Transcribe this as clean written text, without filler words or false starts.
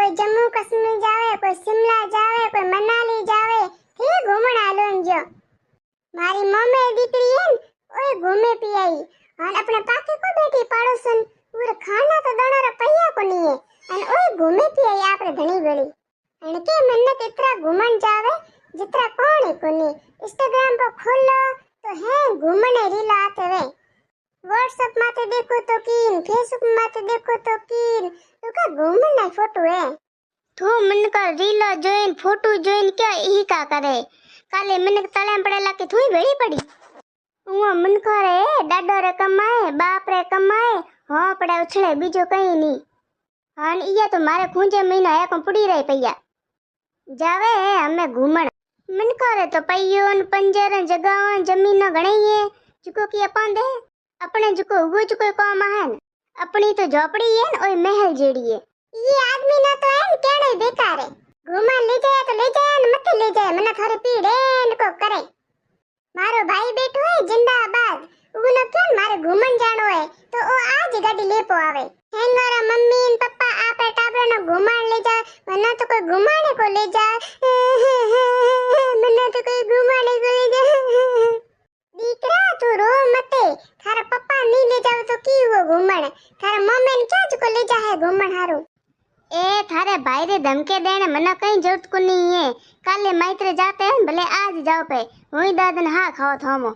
कोई जम्मू कश्मीर जावे, कोई शिमला जावे, कोई मनाली जावे, थे घूमण आलोन जो। मारी मम्मी दीकरी है ओए घूमे पी आई और अपने पाके को बैठी पड़ोसन पूरे खाना तो दाना रुपया को नहीं है और ओए घूमे पी आई आपरे धनी बेड़ी अन के मन्नत इतना घूमन जावे जितना कौन है कोनी। इंस्टाग्राम पर खोलो तो है घूमने रील आते वे, व्हाट्सएप माते देखो तो कीन, फेसबुक माते देखो तो कीन, तो का घूमना फोटो है। तू मन का रील जोइन फोटो जोइन क्या ई का करे काले मन तले पड़ेला के थू बेड़ी पड़ी वो मन करे डाडो रे कमाए बाप रे कमाए हाँ पड़े उछले बीजो कहीं नहीं। हाँ इया तो मारे खूंजे महीना एक पड़ी रही पैया जावे हमें घूमण मन करे तो पयोन पंजर जगह जमीन गणाई है जुको की अपन दे अपने जुको वो जुको काम है अपनी तो झोपड़ी है और महल जेड़ी है। ये आदमी ना तो है केड़े बेकार है घुमा ले जाए तो ले जाए न मत ले जाए मने थारे पीड़े को करे। मारो भाई बैठो है जिंदाबाद उनो क्यों मारे घूमन जानो है तो ओ आज गाड़ी लेपो आवे हेंगरा मम्मी न पप्पा आपे टाबरो न घुमाण ले जा मने तो कोई घुमाने को ले जा मने तो कोई घुमाने को ले जा। दीकरा तू रो मते थारा पप्पा नहीं ले जाओ तो की वो घुमण थारा मम्मी न क्या को ले जा है घुमण हारू। ए थारे भाई रे धमके देने मना कहीं जरूरत को नहीं है काले माइत्रे जाते हैं भले आज जाओ पे वही दादन हाँ खाओ थामो।